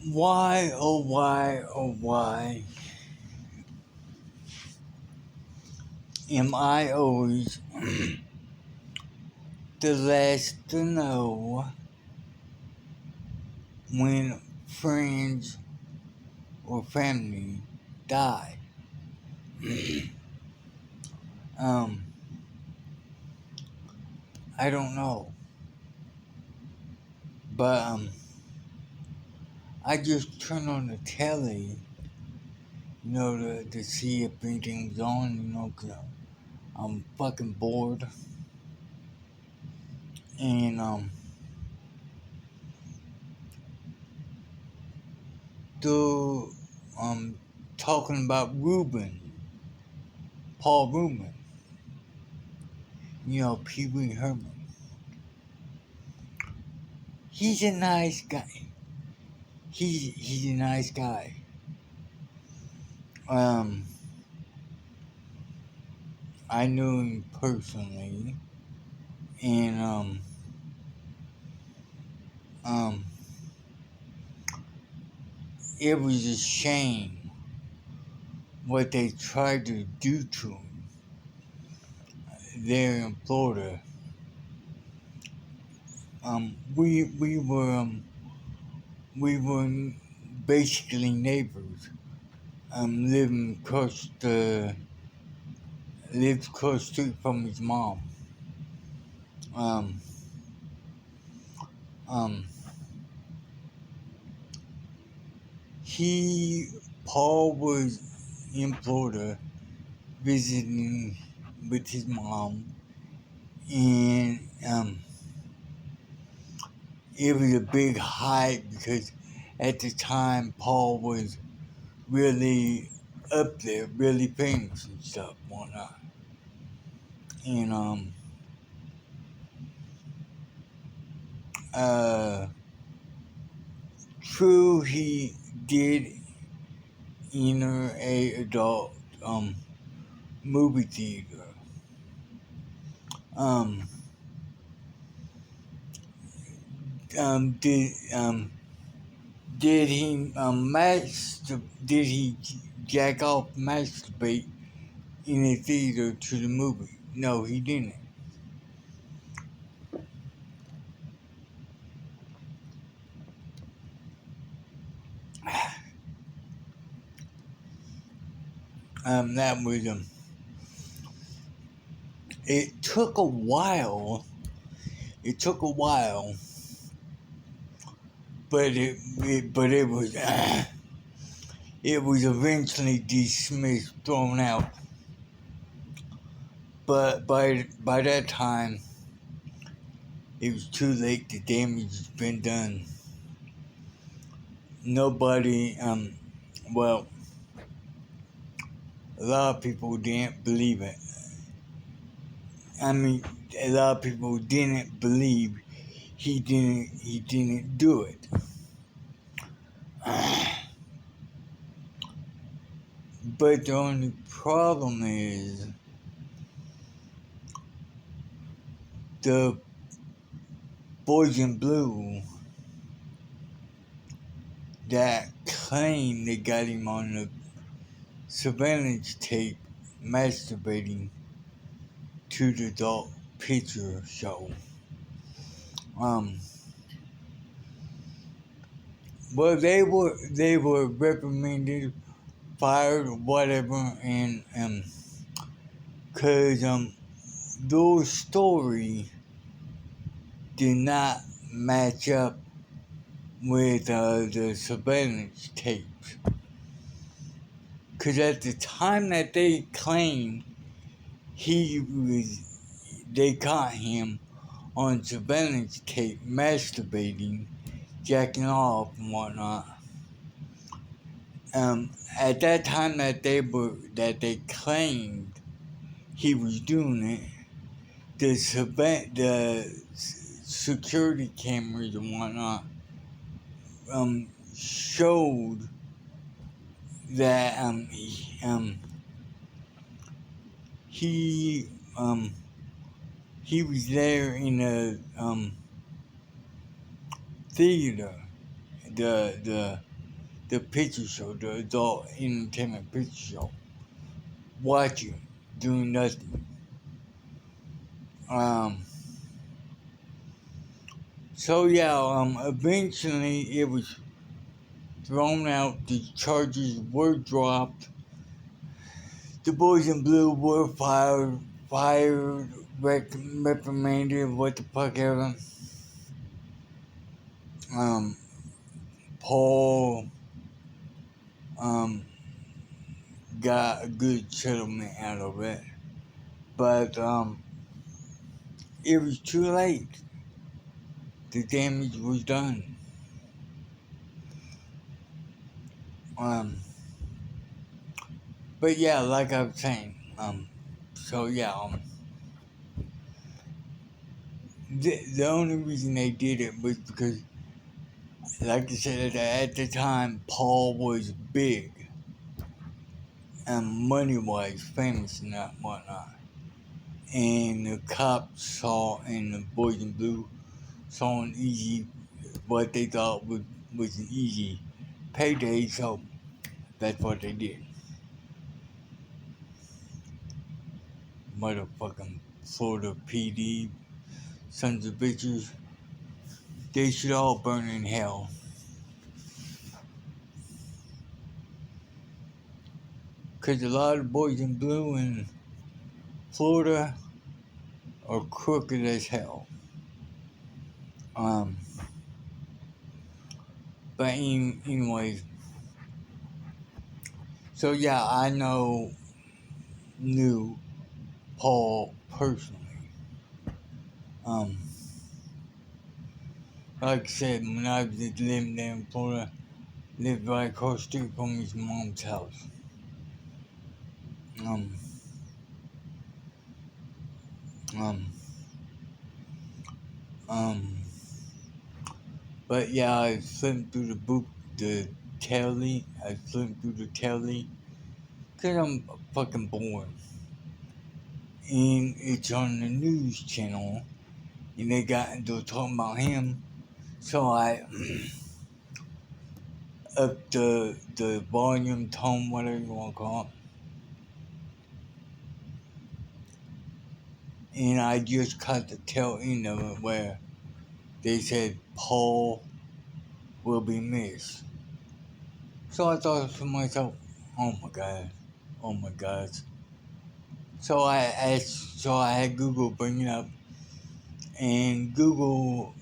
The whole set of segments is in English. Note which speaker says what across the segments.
Speaker 1: Why, oh why, oh why am I always the last to know when friends or family die? Um, I don't know. But I just turn on the telly, to see if anything's on, 'cause I'm fucking bored. And the talking about Paul Rubin, Pee Wee Herman. He's a nice guy. He's a nice guy. Um, I knew him personally, and um, it was a shame what they tried to do to him there in Florida. We were basically neighbors. Living lived across the street from his mom. Um, um, he Paul was in Florida visiting with his mom, and it was a big hype because at the time Paul was really up there, really famous and stuff, whatnot. And uh, true, he did enter a adult movie theater. Um, did did he jack off masturbate in a theater to the movie? No, he didn't. That was It took a while. It took a while, but it was it was eventually dismissed, thrown out. But by that time, it was too late. The damage has been done. Nobody, well, a lot of people didn't believe it. I mean, a lot of people didn't believe he didn't do it. But the only problem is the boys in blue that claim they got him on the surveillance tape masturbating to the adult picture show. Um, well, they were reprimanded, fired, whatever, and cause those story did not match up with the surveillance tapes. Cause at the time that they claimed they caught him on surveillance tape masturbating, jacking off and whatnot. At that time that they claimed he was doing it, the security cameras and whatnot showed that he he was there in a theater. The the picture show, the adult entertainment picture show, watching, doing nothing. Um, so yeah, eventually it was thrown out, the charges were dropped, the boys in blue were fired, reprimanded, what the fuck ever. Um, Paul, um, got a good settlement out of it, but, it was too late. The damage was done. Um, but yeah, like I was saying, so yeah, the only reason they did it was because, like I said, at the time, Paul was big and money-wise famous and that whatnot. And the cops saw, and the boys in blue saw an easy, what they thought was an easy payday, so that's what they did. Motherfucking Florida PD, sons of bitches, they should all burn in hell. Cause a lot of boys in blue in Florida are crooked as hell. Um, but anyways, so yeah, knew Paul personally. Um, like I said, when I was living there in Florida, lived right across the street from his mom's house. Um, um, um, but yeah, I flipped through the telly. I flipped through the telly, cause I'm fucking bored. And it's on the news channel, and they talking about him. So I up the volume, tone, whatever you want to call it, and I just caught the tail end of it where they said Paul will be missed. So I thought to myself, oh my god, oh my god. So I had Google bring it up, and Google,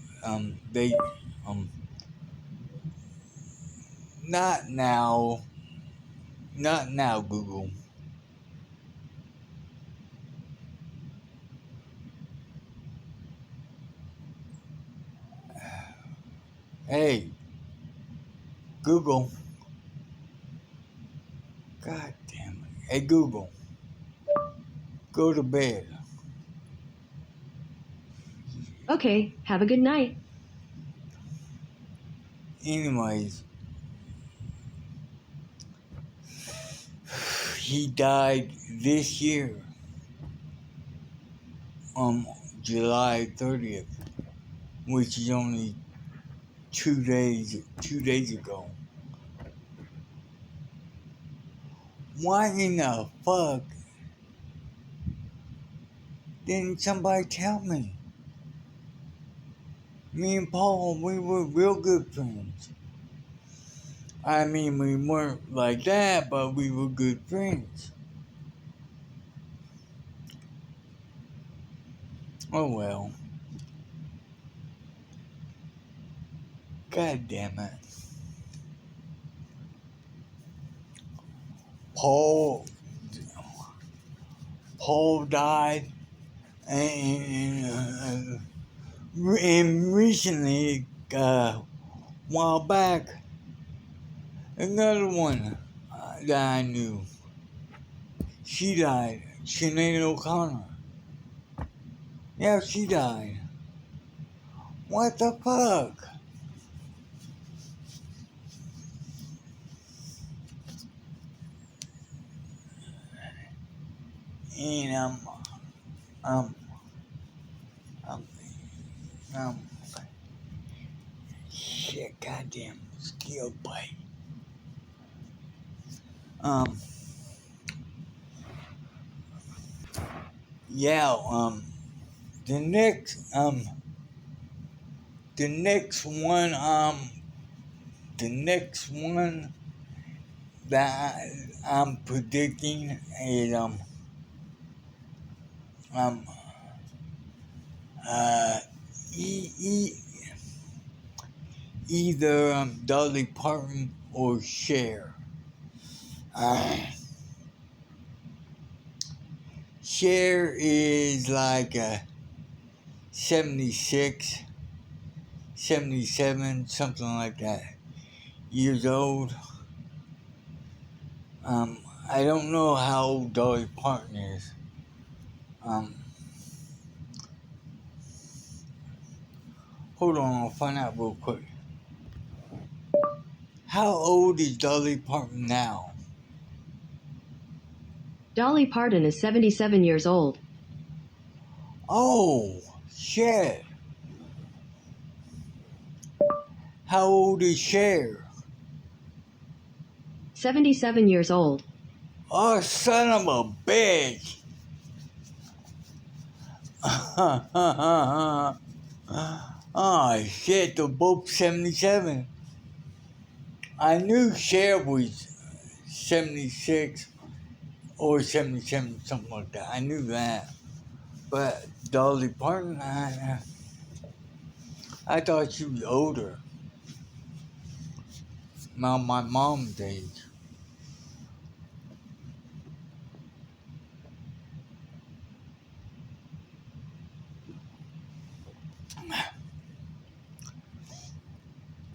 Speaker 1: they, um, not now, not now, Google. Hey, Google. God damn it. Hey, Google. Go to bed.
Speaker 2: Okay, have a good night.
Speaker 1: Anyways, he died this year on July 30th, which is only 2 days ago. Why in the fuck didn't somebody tell me? Me and Paul, we were real good friends. I mean, we weren't like that, but we were good friends. Oh well. God damn it. Paul, Paul died, and recently, a while back, another one that I knew, she died. Sinead O'Connor. Yeah, she died. What the fuck? And um, um, um, shit, goddamn, skill bite. Um, yeah, the next, the next one, the next one that I'm predicting is, um, uh, e- e- either, Dolly Parton or Cher. Uh, Cher is like, 76, 77, something like that, years old. I don't know how old Dolly Parton is. Um, Hold on, I'll find out real quick. How old is Dolly Parton now?
Speaker 2: Dolly Parton is 77 years old.
Speaker 1: Oh, shit. How old is Cher?
Speaker 2: 77 years old.
Speaker 1: Oh, son of a bitch. Oh, shit, they're both 77. I knew Cher was 76 or 77, something like that. I knew that. But Dolly Parton, I thought she was older. Now, my mom's age.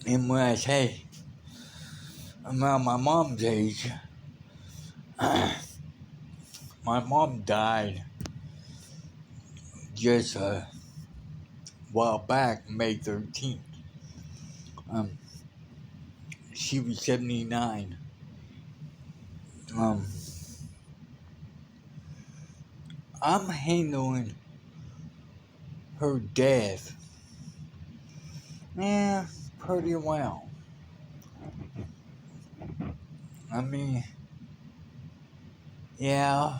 Speaker 1: And when I say around my mom's age, my mom died just a while back, May 13th. Um, she was 79. Um, I'm handling her death, yeah, pretty well. I mean, yeah,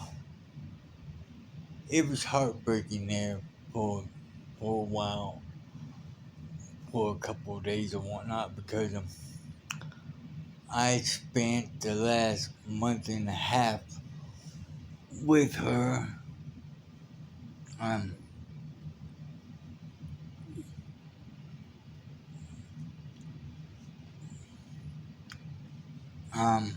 Speaker 1: it was heartbreaking there for a while, for a couple of days and whatnot, because I spent the last month and a half with her. Um, um,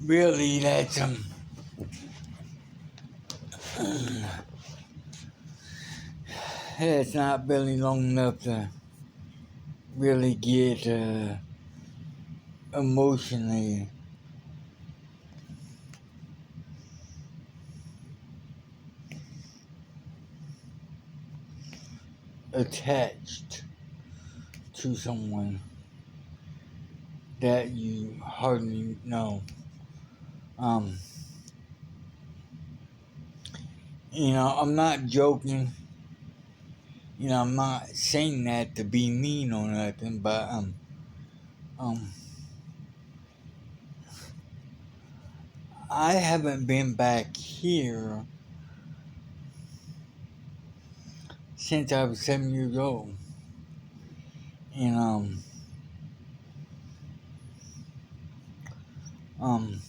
Speaker 1: Really, that's not really long enough to really get emotionally attached to someone that you hardly know. Um, I'm not joking. I'm not saying that to be mean or nothing, but um, I haven't been back here since I was 7 years old, and um,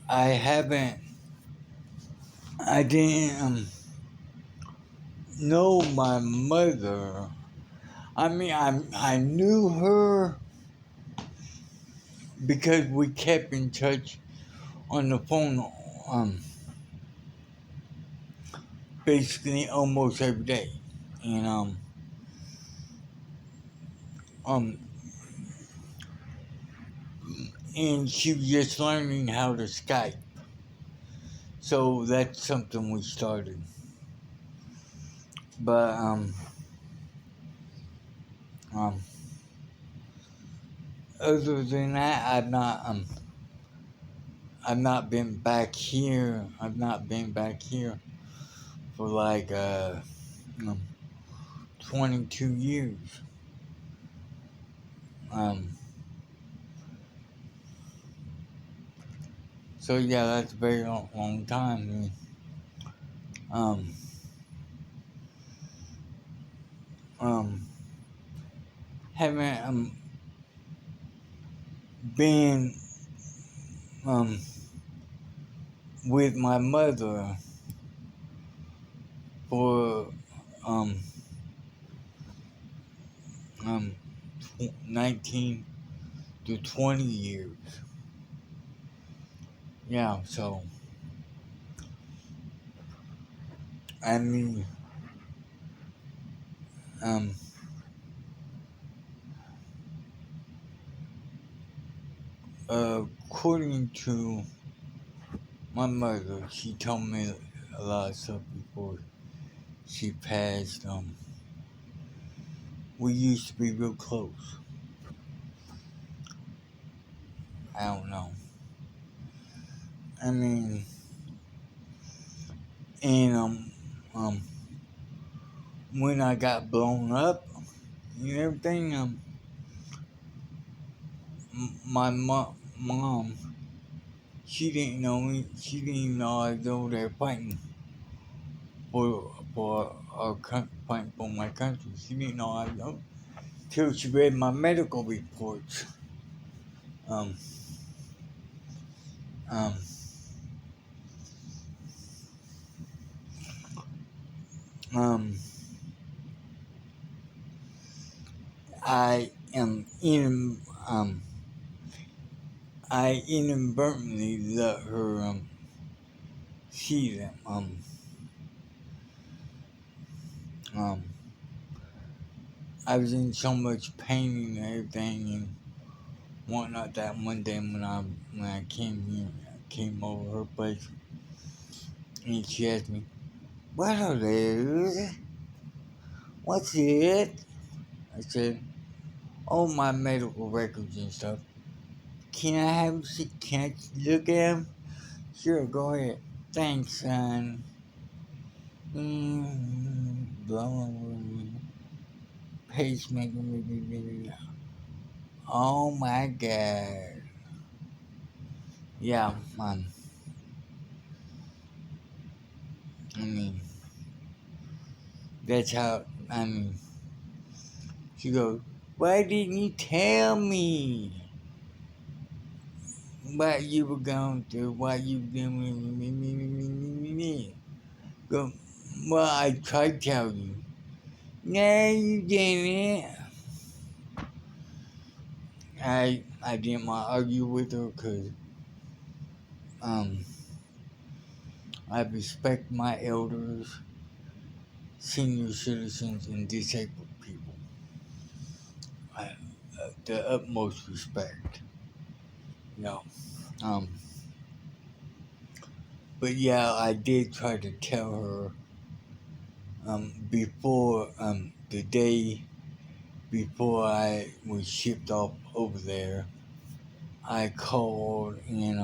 Speaker 1: I haven't, I didn't know my mother. I mean, I knew her because we kept in touch on the phone, um, basically almost every day, and um, and she was just learning how to Skype, so that's something we started. But um, other than that, I've not I've not been back here. I've not been back here for like um, 22 years. Um, so yeah, that's a very long time. Um, um, haven't been um with my mother for um 19 to 20 years. Yeah, so I mean, um, according to my mother, she told me a lot of stuff before she passed. We used to be real close. I don't know. I mean, and um, when I got blown up and everything, my mom, she didn't know me. She didn't even know I was over there fighting for fighting for my country. She didn't know I was till she read my medical reports. Um, um, um, I am in I inadvertently let her see them. Um, I was in so much pain and everything and whatnot that one day when I came here, I came over her place and she asked me, "What are those? What's it?" I said, "Oh, my medical records and stuff. Can I have can I look at them?" "Sure, go ahead." "Thanks, son." Blah, pacemaker. Oh my god. Yeah, man. I mean, that's how, I mean, she goes, "Why didn't you tell me what you were going through? What you doing? Me. Go, well, I tried to tell you." "No, you didn't." I didn't want to argue with her because um, I respect my elders, senior citizens, and disabled people. I, the utmost respect. You know. Um, but yeah, I did try to tell her before the day before I was shipped off over there. I called and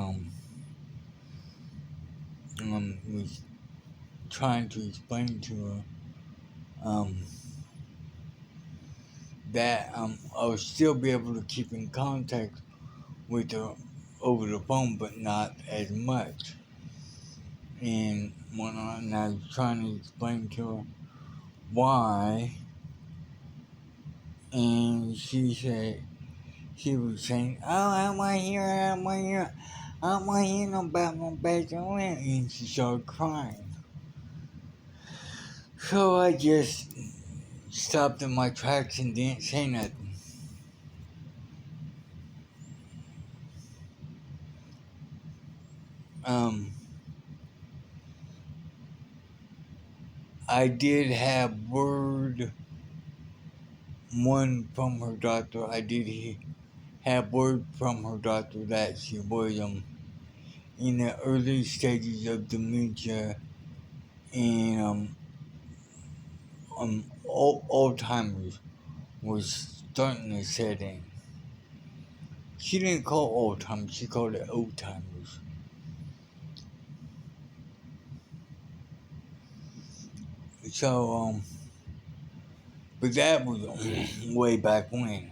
Speaker 1: was trying to explain to her um, that I'll still be able to keep in contact with her over the phone, but not as much. And and I was trying to explain to her why, and she was saying, "Oh, I don't want to hear it, I don't want to hear it. I don't want to hear no about no bad feeling." And she started crying. So I just stopped in my tracks and didn't say nothing. Um, I did have one from her doctor. I did have word from her doctor that she was in the early stages of dementia and Alzheimer's was starting to set in. She didn't call it Alzheimer's, she called it old timers. So, but that was way back when.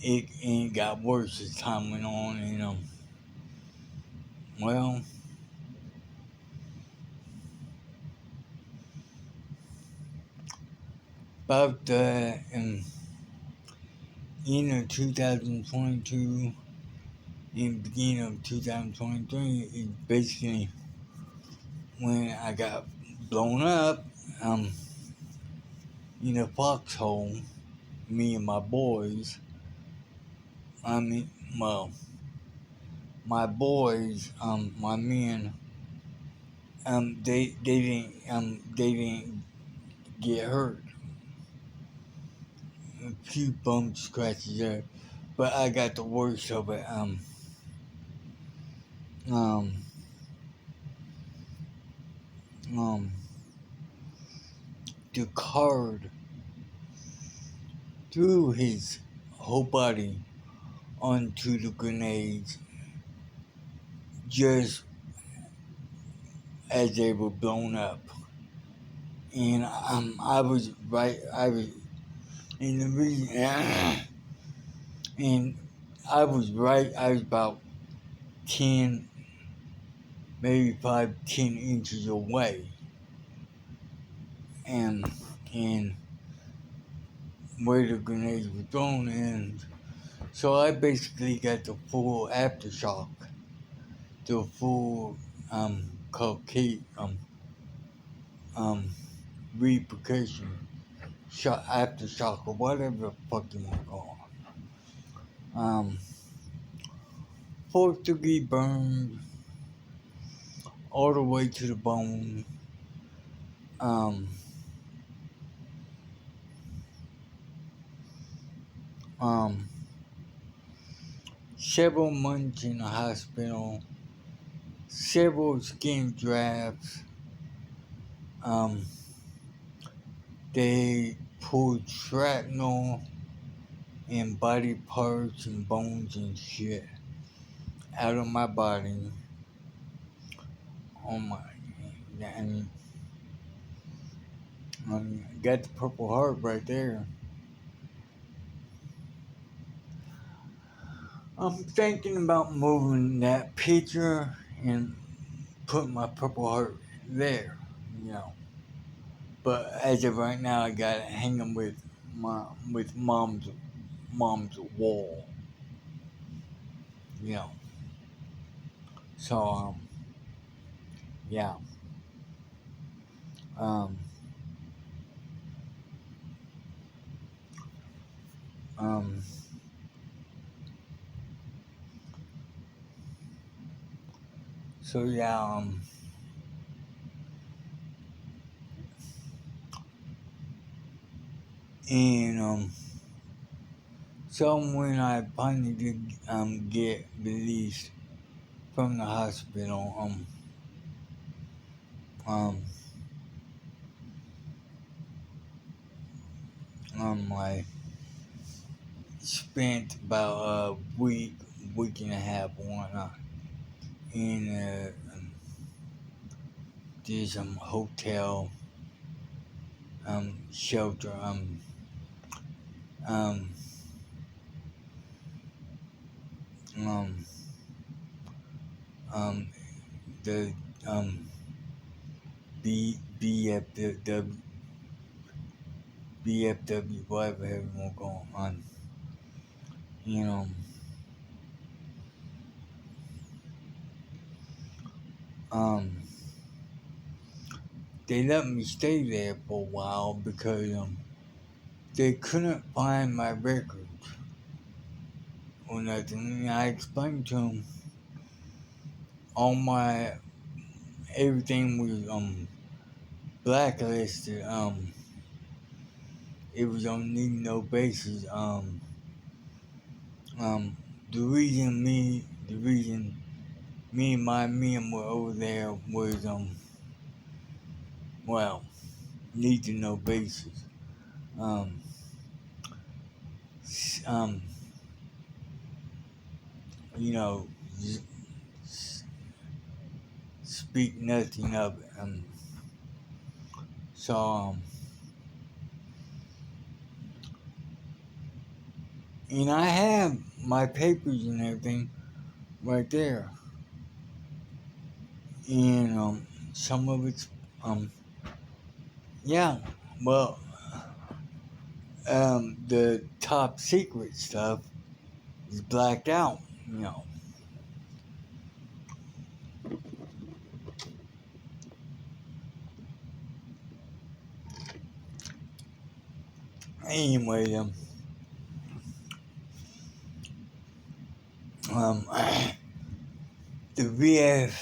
Speaker 1: It got worse as time went on, and well, about the end of 2022, in the beginning of 2023, is basically when I got blown up in a foxhole. Me and my boys. I mean, well, my boys, my men, they didn't get hurt. A few bump scratches there, but I got the worst of it. Um, um, the card threw his whole body onto the grenades just as they were blown up. And I was right. I was in the reason, and I was right. I was about 10, maybe 5, 10 inches away, and where the grenades were thrown, and so I basically got the full aftershock, the full called um repercussion shot aftershock or whatever the fuck you want to call it. Fourth degree burn all the way to the bone. Um, um, Several months in the hospital, several skin drafts. Um, they pulled shrapnel and body parts and bones and shit out of my body. Oh my, and got the Purple Heart right there. I'm thinking about moving that picture and putting my Purple Heart there, you know. But as of right now, I got it hanging with mom's wall, you know. So yeah. Um, um, so yeah. And so when I finally did get released from the hospital, um, I spent about a week and a half, whatnot, in this hotel shelter um um um the BFW whatever everyone going on, you know. um they let me stay there for a while because they couldn't find my records or nothing. And I explained to them all my everything was blacklisted. It was on need no basis. Um, the reason me and my men were over there was well, need to know basis. Um, um, you know, speak nothing of it. So, and I have my papers and everything right there. And, some of it's, yeah, well, the top secret stuff is blacked out, you know. Anyway, um, the VF,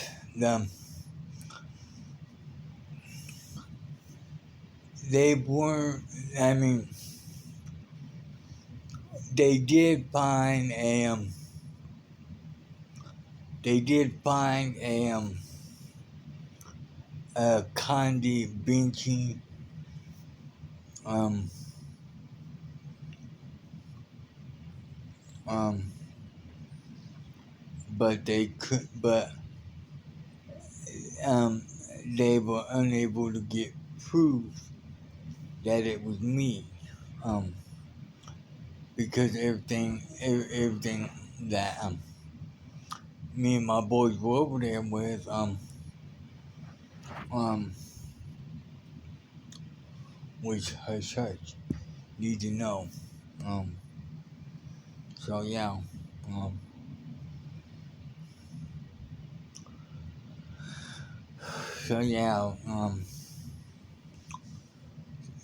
Speaker 1: they weren't, I mean, they did find they did find a Condi Vinci, um, um, but um, they were unable to get proof that it was me, um, because everything that me and my boys were over there with, um, was hush hush. Need to know, um, so yeah, um, so yeah,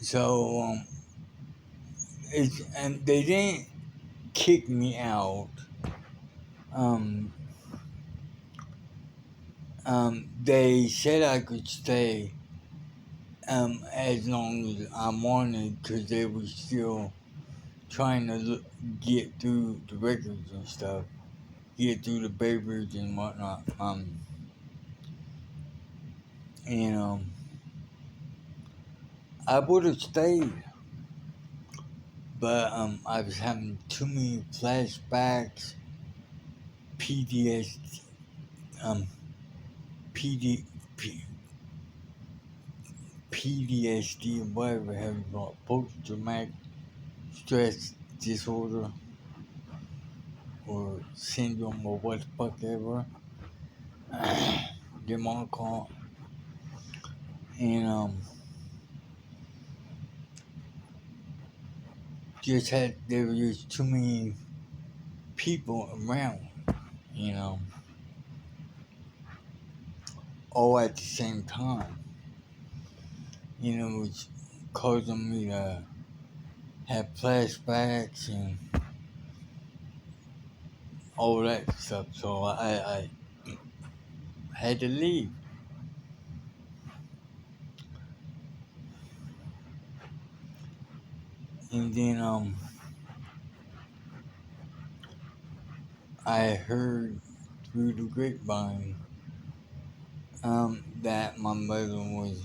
Speaker 1: so it's and they didn't kick me out. Um, they said I could stay as long as I wanted because they were still trying to get through the records and stuff, get through the papers and whatnot. And I would have stayed, but I was having too many flashbacks, PTSD, um, PD, P, PTSD, whatever the hell you call it, post-traumatic stress disorder or syndrome or what the fuck ever they want to call it. And there were just too many people around, you know, all at the same time. You know, it was causing me to have flashbacks and all that stuff. So I had to leave. And then I heard through the grapevine that my mother was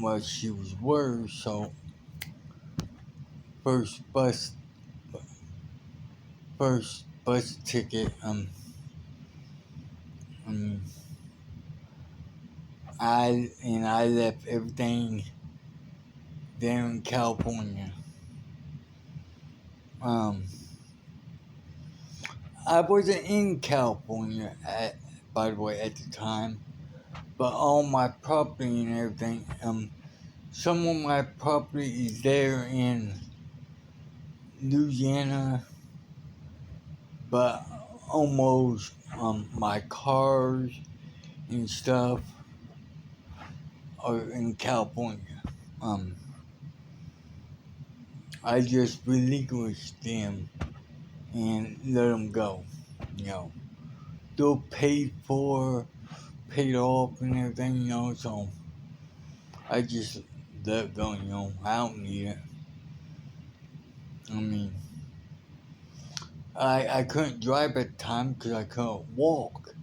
Speaker 1: well, she was worse. So first bus first bus ticket um I left everything there in California. Um, I wasn't in California by the way, at the time, but all my property and everything. Some of my property is there in Louisiana, but almost my cars and stuff are in California. Um, I just relinquished them and let them go. You know, they're paid off and everything, you know, so I just let it go, you know. I don't need it. I mean, I couldn't drive at the time because I couldn't walk.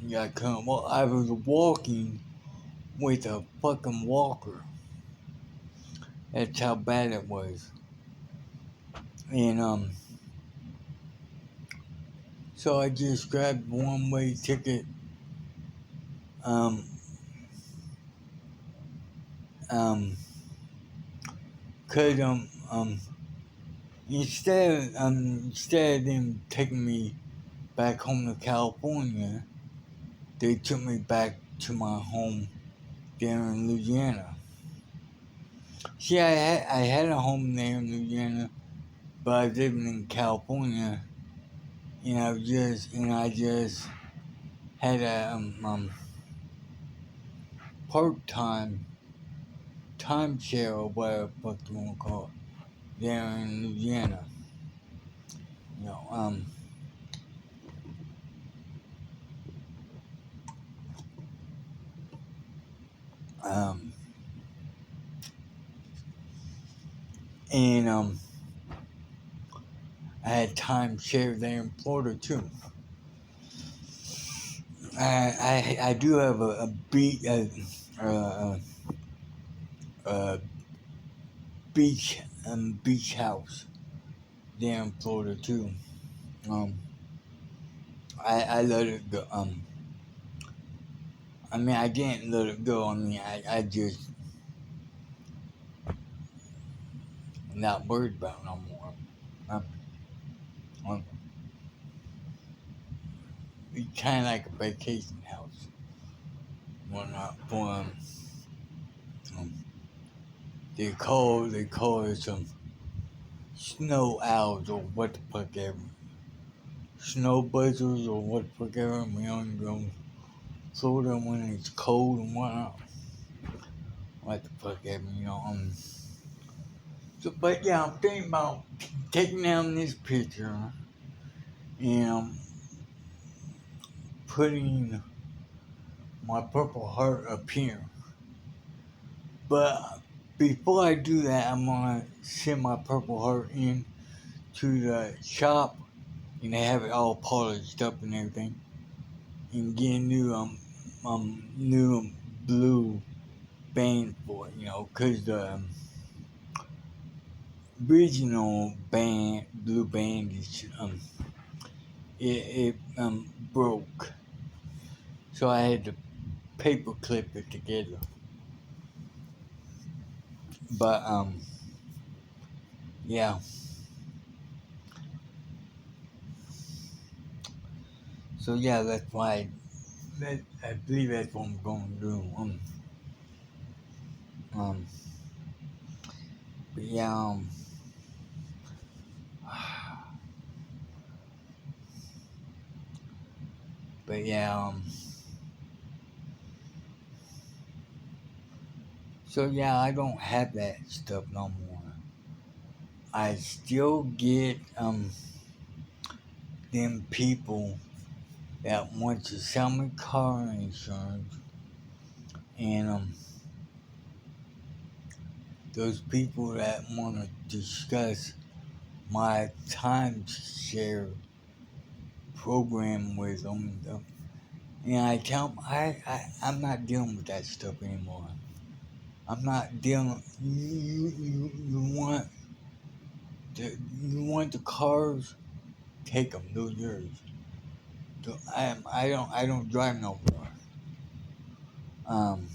Speaker 1: Yeah, I couldn't walk. I was walking with a fucking walker. That's how bad it was. And, So I just grabbed one-way ticket. Um, um, cause instead of them taking me back home to California, they took me back to my home there in Louisiana. See, I had a home there in Louisiana, but I was living in California, and I just had a part-time timeshare or whatever the fuck you wanna call it there in Louisiana. You know, um, and I had timeshare there in Florida too. I do have a, a beach house there in Florida too. Um, I let it go. I mean, I didn't let it go. I mean, I just not worried about it no more. Um, um, it's kind of like a vacation house. Whatnot for um, they call it some snow owls or what the fuck ever, snow buzzards or what the fuck ever. We only go Florida when it's cold and whatnot. What the fuck ever, you know. So, but yeah, I'm thinking about taking down this picture and putting my Purple Heart up here. But before I do that, I'm gonna send my Purple Heart in to the shop and they have it all polished up and everything, and get a new blue band for it, you know, cause the original band blue band is it broke, so I had to paper clip it together. But yeah. So yeah, that's why I believe that's what I'm going to do. Um, but yeah, but yeah, so yeah, I don't have that stuff no more. I still get them people that want to sell me car insurance, and those people that want to discuss my timeshare program with them. And I tell them I'm not dealing with that stuff anymore. I'm not dealing. You want the cars? Take them. They're yours. I don't drive no more. Um,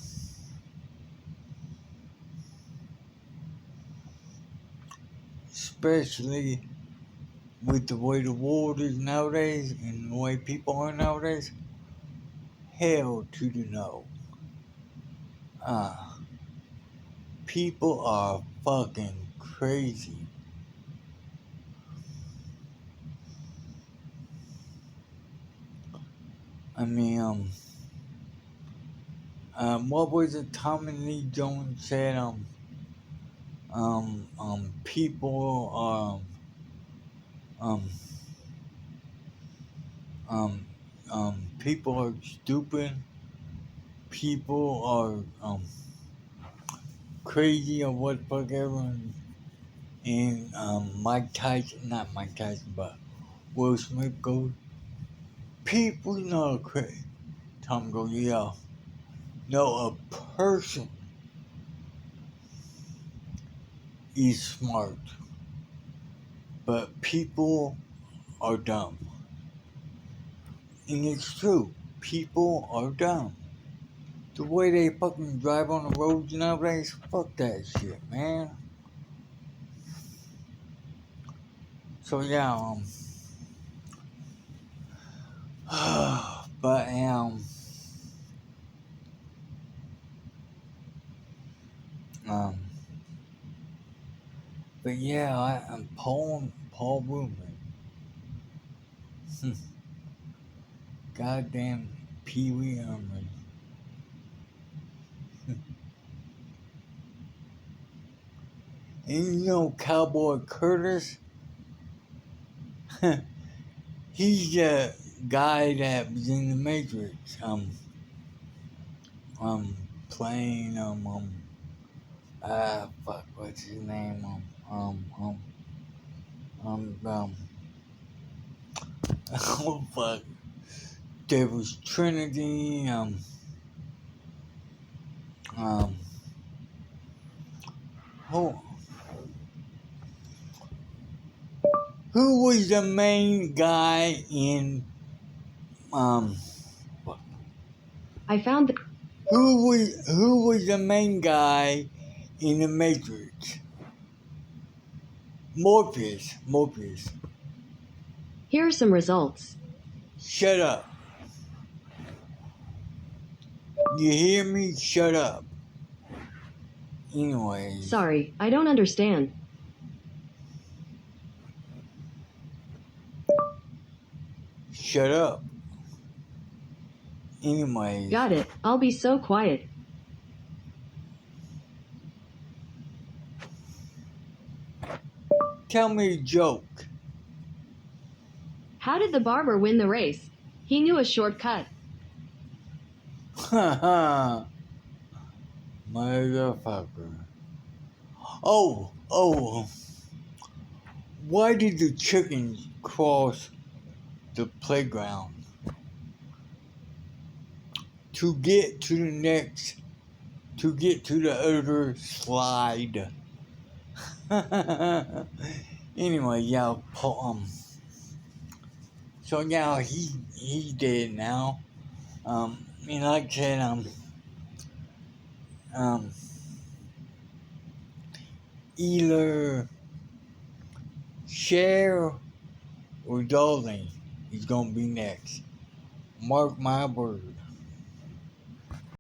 Speaker 1: especially with the way the world is nowadays and the way people are nowadays. Hell to the no. Uh, people are fucking crazy. I mean, what was it Tommy Lee Jones said? People are, um, people are stupid. People are, crazy or whatever. And, Mike Tyson, not Mike Tyson, but Will Smith goes, people not crazy. Tom goes, yeah. No, a person is smart, but people are dumb. And it's true. People are dumb. The way they fucking drive on the roads nowadays, fuck that shit, man. So yeah, but um, but yeah, I'm Paul Woodman. Goddamn Pee Wee Herman. And you know Cowboy Curtis? He's the guy that was in the Matrix. Playing fuck, what's his name? Oh fuck, there was Trinity. Um, who, who was the main guy in fuck,
Speaker 2: I found the.
Speaker 1: who was the main guy in the Matrix? Morpheus.
Speaker 2: Here are some results.
Speaker 1: Shut up. You hear me? Shut up. Anyways.
Speaker 2: Sorry, I don't understand.
Speaker 1: Shut up. Anyways.
Speaker 2: Got it. I'll be so quiet.
Speaker 1: Tell me a joke.
Speaker 2: How did the barber win the race? He knew a shortcut.
Speaker 1: Haha. Motherfucker. Oh. Why did the chickens cross the playground? To get to the other slide. Anyway, yeah, so yeah, he's dead now. And like I said, either Cher or Darlene is gonna be next. Mark my word.